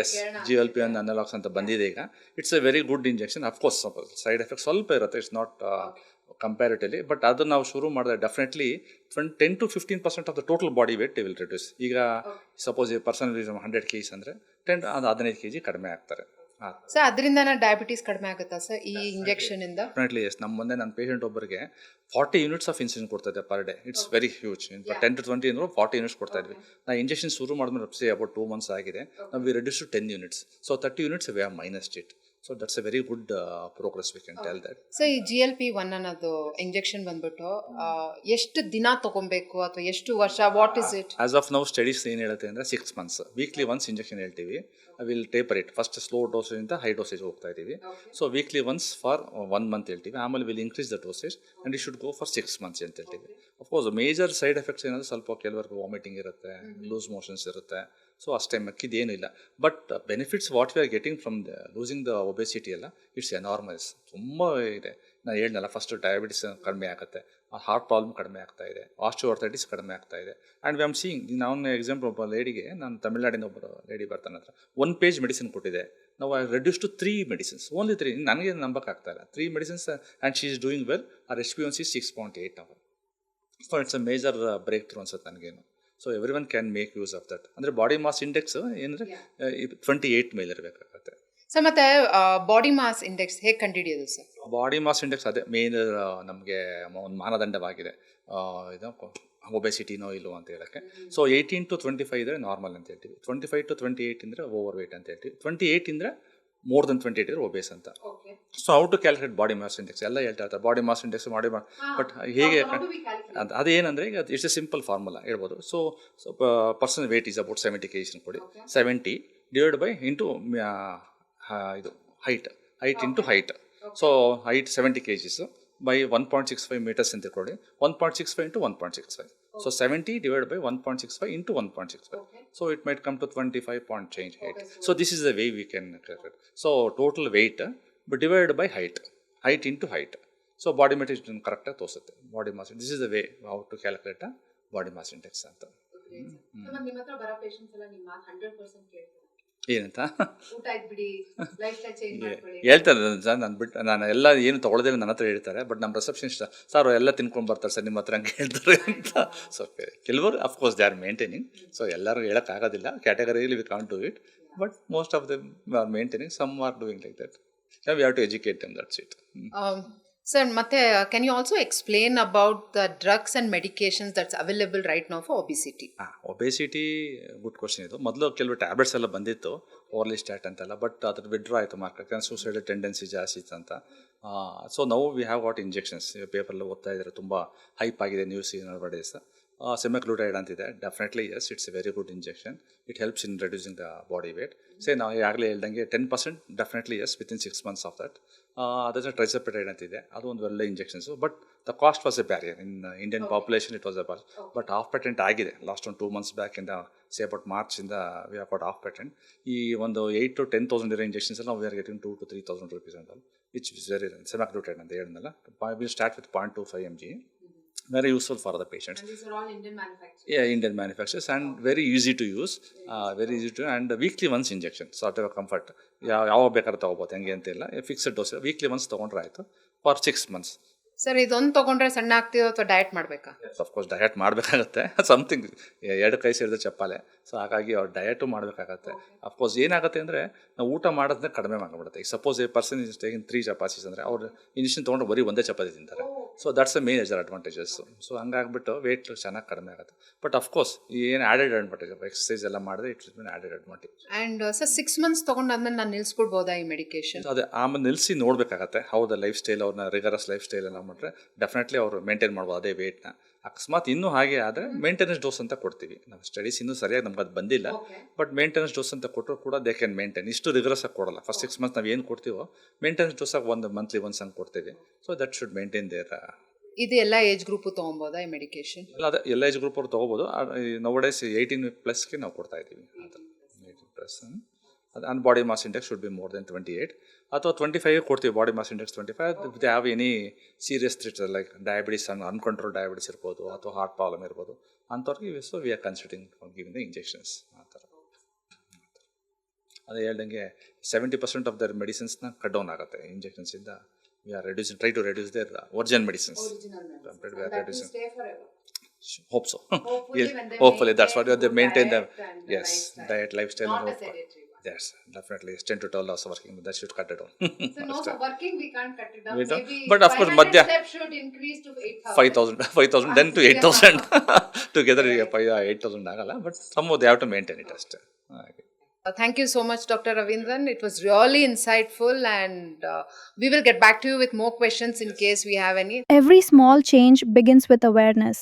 Yes GLP and analogues ಅಂತ ಬಂದಿದೆ ಈಗ. It's a very good injection. Of course ಸ್ವಲ್ಪ ಸೈಡ್ ಎಫೆಕ್ಟ್ ಸ್ವಲ್ಪ ಇರುತ್ತೆ, ಇಟ್ಸ್ ನಾಟ್ ಕಂಪ್ಯಾರಿಟಿವ್ಲಿ. ಬಟ್ ಅದನ್ನು ನಾವು ಶುರು ಮಾಡಿದ್ರೆ definitely 10 to 15% of the total body weight will reduce. ಈಗ ಸಪೋಸ್ ಈ ಪರ್ಸನ್ 100 kg ಅಂದರೆ 15 kg ಕಡಿಮೆ ಆಗ್ತಾರೆ. ಸರ್ ಅದರಿಂದ ಡಯಾಬಿಟೀಸ್ ಕಡಿಮೆ ಆಗುತ್ತಾ ಸರ್ ಈ ಇಂಜೆಕ್ಷನ್ ಇಂದ? Definitely yes. ನಮ್ಮ ಮೊನ್ನೆ ನನ್ನ ಪೇಷಂಟ್ ಒಬ್ಬರಿಗೆ 40 units ಆಫ್ ಇನ್ಸುಲಿನ್ ಕೊಡ್ತಾ per day. It's very huge. 10 to 20 ಅಂದ್ರೆ 40 units ಕೊಡ್ತಾ ಇದ್ವಿ. ನಾವು ಇಂಜೆಕ್ಷನ್ ಶುರು ಮಾಡಿದ್ಮೇಲೆ ಅಬೌಟ್ 2 months ಆಗಿದೆ. ನಾವು we reduce to 10 units. So 30 units we have minused it. So that's a very good progress we can tell that. So ಈ GLP-1 ಅನ್ನೋದು ಇಂಜೆಕ್ಷನ್ ಬಂದ್ಬಿಟ್ಟು ಎಷ್ಟು ದಿನ ತಗೊಬೇಕು ಅಥವಾ ಎಷ್ಟು ವರ್ಷ, what is it? As of ನಾವು ಸ್ಟಡೀಸ್ ಏನು ಹೇಳುತ್ತೆ ಅಂದರೆ 6 months ವೀಕ್ಲಿ ಒನ್ಸ್ ಇಂಜೆಕ್ಷನ್ ಹೇಳ್ತೀವಿ. Will taper it. First slow ಡೋಸೇಜಿಂದ ಹೈ ಡೋಸೇಜ್ ಹೋಗ್ತಾ ಇದ್ದೀವಿ. So weekly once for 1 month ಹೇಳ್ತೀವಿ. ಆಮೇಲೆ will increase the dosage and you should go for 6 months ಅಂತ ಹೇಳ್ತೀವಿ. ಅಫ್ಕೋರ್ಸ್ ಮೇಜರ್ ಸೈಡ್ ಎಫೆಕ್ಟ್ಸ್ ಏನಂದರೆ ಸ್ವಲ್ಪ ಕೆಲವರಿಗೆ ವಾಮಿಟಿಂಗ್ ಇರುತ್ತೆ, ಲೂಸ್ ಮೋಷನ್ಸ್ ಇರುತ್ತೆ. ಸೊ ಅಷ್ಟೇ, ಮಕ್ಕಿದೇನು ಇಲ್ಲ. But benefits what we are getting from the losing the obesity ಎಲ್ಲ ಇಟ್ಸ್ ಎನಾರ್ಮಸ್. ತುಂಬ ಇದೆ. ನಾನು ಹೇಳಿದ್ನಲ್ಲ, ಫಸ್ಟ್ ಡಯಾಬಿಟಿಸ್ ಕಡಿಮೆ ಆಗುತ್ತೆ, ಹಾರ್ಟ್ ಪ್ರಾಬ್ಲಮ್ ಕಡಿಮೆ ಆಗ್ತಾ ಇದೆ, ಆಸ್ಟಿಯೋಆರ್ಥೈಟಿಸ್ ಕಡಿಮೆ ಆಗ್ತಾ ಇದೆ. ಆ್ಯಂಡ್ ವಿ ಆಮ್ ಸೀಯಿಂಗ್, ನಾನು ಎಕ್ಸಾಂಪಲ್ ಒಬ್ಬ ಲೇಡಿಗೆ, ನಾನು ತಮಿಳ್ನಾಡಿನ ಒಬ್ಬರು ಲೇಡಿ ಬರ್ತಾನೆ ಹತ್ರ 1 page ಮೆಡಿಸಿನ್ ಕೊಟ್ಟಿದೆ. ನಾವು I reduce to 3 medicines, only 3. ನನಗೆ ನಂಬಕ್ಕಾಗ್ತಾ ಇಲ್ಲ. 3 medicines and she is doing well. Our HbA1c 6.8 hour. So it's a major breakthrough ಅನ್ಸುತ್ತೆ ನನಗೇನು. So everyone can make use of that. ಅಂದರೆ ಬಾಡಿ ಮಾಸ್ ಇಂಡೆಕ್ಸ್ ಏನಂದರೆ 28 ಮೇಲೆ ಇರಬೇಕಾಗತ್ತೆ. Sir ಮತ್ತೆ ಬಾಡಿ ಮಾಸ್ ಇಂಡೆಕ್ಸ್ ಹೇಗೆ ಕಂಡುಹಿಡಿಯೋದು ಸರ್? ಬಾಡಿ ಮಾಸ್ ಇಂಡೆಕ್ಸ್ ಅದೇ main ನಮಗೆ ಒಂದು ಮಾನದಂಡವಾಗಿದೆ ಇದು ಒಬೆಸಿಟಿನೋ ಇಲ್ಲೋ ಅಂತ ಹೇಳೋಕ್ಕೆ. ಸೊ 18 to 25 ಇದ್ದರೆ ನಾರ್ಮಲ್ ಅಂತ ಹೇಳ್ತೀವಿ. 25 to 28 ಅಂದರೆ ಓವರ್ ವೇಟ್ ಅಂತ ಹೇಳ್ತೀವಿ. 28 ಅಂದರೆ ಮೋರ್ ದೆನ್ 28 ಇದ್ರೆ ಒಬೇಸ್ ಅಂತ. So how to calculate body mass index ಎಲ್ಲ ಹೇಳ್ತಾ ಇರ್ತಾರೆ. ಬಾಡಿ ಮಾಸ್ ಇಂಡೆಕ್ಸ್ ಮಾಡಿ, ಬಟ್ ಹೇಗೆ ಅದೇನಂದರೆ ಈಗ ಇಟ್ಸ್ ಎ ಸಿಂಪಲ್ ಫಾರ್ಮುಲಾ ಹೇಳ್ಬೋದು. So person weight is about 70 kg ಕೊಡಿ. 70 ಡಿವೈಡ್ ಬೈ ಇಂಟು ಇದು height into height. So height 70 kg by 1.65 meters ಅಂತ ಕೊಡಿ. 1.65 into 1.65. So 70 divided by 1.65 into 1.65. So it might come to 25 point change height. So this is the way we can calculate. So total weight but divided by height into height. So body mass index correct ತೋರಿಸುತ್ತೆ. Body mass. This is the way how to calculate a body mass index ಅಂತ. ನಿಮ್ಮ ಹತ್ರ ಬರೋ patients ಎಲ್ಲ ನಿಮ್ಮ 100% ಕೇಳ್ತಾರೆ ಏನಂತ ಊಟ ಇದ್ಬಿಡಿ, ಲೈಫ್ ಸ್ಟೈಲ್ ಚೇಂಜ್ ಮಾಡ್ಕೊಳ್ಳಿ ಹೇಳ್ತಾರೆ. ನಾನು ಎಲ್ಲ ಏನು ತೊಗೊಳ್ಳೋದೇ ನನ್ನ ಹತ್ರ ಹೇಳ್ತಾರೆ. ಬಟ್ ನಮ್ಮ ರಿಸೆಪ್ಷನಿಸ್ಟ್ ಸರ್ ಎಲ್ಲ ತಿನ್ಕೊಂಡು ಬರ್ತಾರೆ ಸರ್ ನಿಮ್ಮ ಹತ್ರ ಹಂಗೆ ಹೇಳ್ತಾರೆ ಅಂತ. ಸೊ ಕೆಲವರು of course they are maintaining. So ಎಲ್ಲರೂ ಹೇಳೋಕ್ಕಾಗೋದಿಲ್ಲ, ಕ್ಯಾಟಗರಿಲಿ we can't do it. But most of them are maintaining, some are doing like that. We have to educate them, that's it. Sir, ಮತ್ತೆ can you also explain about the drugs and medications that's available right now for obesity? Obesity good question ಇದು. ಮೊದಲು ಕೆಲವು tablets ಎಲ್ಲ ಬಂದಿತ್ತು, ಓರ್ಲಿ stat ಅಂತೆಲ್ಲ, but ಅದ್ರ withdraw ಆಯಿತು market, suicidal tendency ಜಾಸ್ತಿ ಇತ್ತು ಅಂತ. So now we have got injections. ಪೇಪರಲ್ಲಿ ಓದ್ತಾ ಇದ್ದಾರೆ, ತುಂಬ ಹೈಪ್ ಆಗಿದೆ ನ್ಯೂಸ್ ನವಡೇಸ್. ಸೆಮೆಕ್ಲೂಟೈಡ್ ಅಂತಿದೆ. Definitely yes, it's a very good injection. It helps in reducing the body weight. ನಾವು ಈಗಾಗಲೇ ಹೇಳ್ದಂಗೆ 10% definitely yes within 6 months of that. ಅದರ ಟ್ರೈಸೆಪ್ಟೈಡ್ ಅಂತಿದೆ, ಅದು ಒಂದು ಒಳ್ಳೆ injections. But the cost was a barrier in Indian population. It was a bar. But off patent ಆಗಿದೆ last ಒಂದು 2 months ಬ್ಯಾಕ್ ಇಂದ, ಸೇ ಅಬೌಟ್ ಮಾರ್ಚಿಂದ we have got off patent. ಈ ಒಂದು 8,000 to 10,000 ಇರೋ ಇಂಜೆಕ್ಷನ್ಸ್ ನಾವು we are getting 2,000 to 3,000 rupees ಅಂತ, which is very ಸೆಮಾಕ್ಲೂಟೈಡ್ ಅಂತ ಹೇಳಿದ್ನಲ್ಲ. Will start with 0.25 mg. Very useful for the patients. And these are all Indian manufacturers? Yeah, Indian manufacturers, and very easy to use, very easy to, and weekly once injection, sort of a comfort. ಯಾವಾಗ ಬೇಕಾದ್ರೆ ತೊಗೋಬೋದು, ಹೆಂಗೆ ಅಂತಿಲ್ಲ, fixed dose, weekly once ತೊಗೊಂಡ್ರೆ ಆಯಿತು for 6 months. Sir, ಇದೊಂದು ತಗೊಂಡ್ರೆ ಸಣ್ಣ ಆಗ್ತೀವೋ ಅಥವಾ ಡಯಟ್ ಮಾಡಬೇಕಾ? ಅಫ್ಕೋರ್ಸ್ ಡಯಟ್ ಮಾಡಬೇಕಾಗತ್ತೆ. ಸಮಥಿಂಗ್ ಎರಡು ಕೈ ಸೇರಿದ್ರೆ ಚಪ್ಪಾಲೆ. ಸೊ ಹಾಗಾಗಿ ಅವ್ರು ಡಯಟು ಮಾಡಬೇಕಾಗತ್ತೆ. ಅಫ್ಕೋರ್ಸ್ ಏನಾಗುತ್ತೆ ಅಂದರೆ, ನಾವು ಊಟ ಮಾಡೋದನ್ನ ಕಡಿಮೆ ಮಾಡಿಬಿಡುತ್ತೆ. ಈಗ suppose a person is taking 3 chapatis ಅಂದರೆ, ಅವ್ರು ಇಂಜೆಕ್ಷನ್ ತೊಗೊಂಡ್ರೆ ಬರೀ ಒಂದೇ ಚಪಾತಿ ತಿಂತಾರೆ. So that's the major advantages. So ಹಂಗಾಗ್ಬಿಟ್ಟು ವೇಟ್ ಚೆನ್ನಾಗಿ ಕಡಿಮೆ ಆಗುತ್ತೆ. ಬಟ್ ಅಫ್ಕೋರ್ಸ್ ಏನು ಆ್ಯಡೆಡ್ ಅಡ್ವಾಂಟೇಜ್, ಎಕ್ಸಸೈಸ್ ಎಲ್ಲ ಮಾಡಿದ್ರೆ it's been added advantage. And sir, 6 months ತೊಗೊಂಡಾದ್ಮೇಲೆ ನಾನು ನಿಲ್ಲಿಸ್ಕೊಡ್ಬೋದಾ ಈ ಮೆಡಿಕೇಶನ್? ಅದೇ ಆಮೇಲೆ ನಿಲ್ಲಿಸಿ ನೋಡಬೇಕಾಗತ್ತೆ. ಹೌದಾ ಲೈಫ್ ಸ್ಟೈಲ್, ಅವ್ರನ್ನ ರಿಗರಸ್ ಲೈಫ್ ಸ್ಟೈಲ್ ಎಲ್ಲ ಮಾಡಿದ್ರೆ ಡೆಫಿನೆಟ್ಲಿ ಅವರು ಮೇಂಟೈನ್ ಮಾಡ್ಬೋದು ಅದೇ ವೇಟ್ನ. ಅಕಸ್ಮಾತ್ ಇನ್ನೂ ಹಾಗೆ ಆದರೆ ಮೇಂಟೆನೆನ್ಸ್ ಡೋಸ್ ಅಂತ ಕೊಡ್ತೀವಿ. ನಮ್ಮ ಸ್ಟಡೀಸ್ ಇನ್ನೂ ಸರಿಯಾಗಿ ನಮ್ಗೆ ಅದು ಬಂದಿಲ್ಲ, ಬಟ್ ಮೇಂಟೆನೆನ್ಸ್ ಡೋಸ್ ಅಂತ ಕೊಟ್ಟರು ಕೂಡ ದೇ ಕ್ಯಾನ್ ಮೇಂಟೈನ್. ಇಷ್ಟು ರಿಗರಸ್ ಆಗಿ ಕೊಡಲ್ಲ. ಫಸ್ಟ್ 6 months ನಾವು ಏನು ಕೊಡ್ತೀವೋ ಮೇಂಟೆನೆನ್ಸ್ ಡೋಸಾಗಿ ಒಂದು ಮಂತ್ಲಿ ಒನ್ಸ್ ಹಂಗೆ ಕೊಡ್ತೀವಿ. So that should maintain there. ಇದು ಎಲ್ಲ ಏಜ್ ಗ್ರೂಪು ತೊಗೊಬೋದಾ ಈ ಮೆಡಿಕೇಶನ್? ಎಲ್ಲ ಅದೇ ಎಲ್ಲ ಏಜ್ ಗ್ರೂಪ್ ಅವ್ರು ತೊಗೋಬೋದು. ನೌಡೇಸ್ 18+ ನಾವು ಕೊಡ್ತಾ ಇದ್ದೀವಿ. ಅದು 18+. ಅದು on body mass index should be more than 28 ಅಥವಾ 25 ಕೊಡ್ತೀವಿ. Body mass index 25 with have any serious threats like diabetes, uncontrol diabetes ಇರ್ಬೋದು, ಅಥವಾ ಹಾರ್ಟ್ ಪ್ರಾಬ್ಲಮ್ ಇರ್ಬೋದು, ಅಂಥವ್ರಿಗೆ so we are considering giving the injections. ಆ ಥರ ಅದೇ ಹೇಳ್ದಂಗೆ 70% ಆಫ್ ದರ್ ಮೆಡಿಸಿನ್ಸ್ನ ಕಟ್ ಡೌನ್ ಆಗುತ್ತೆ ಇಂಜೆಕ್ಷನ್ಸಿಂದ. We are reducing, try to reduce their original medicines. We are reducing. Hope so. Yes, hopefully that's what they maintain the yes diet lifestyle. Not a sedentary one. Yes, definitely 10 to 12 hours of working, that should cut it down. So no, for working we can't cut it down. We don't. Maybe But of course, 500 steps should increase to 8,000. 5,000 then to 8,000 together 8,000 ಆಗಲ್ಲ, but somehow they have to maintain it ಅಷ್ಟೇ. Thank you so much, Dr. Ravindran. It was really insightful, and we will get back to you with more questions in case we have any. Every small change begins with awareness.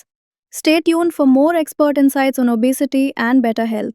Stay tuned for more expert insights on obesity and better health.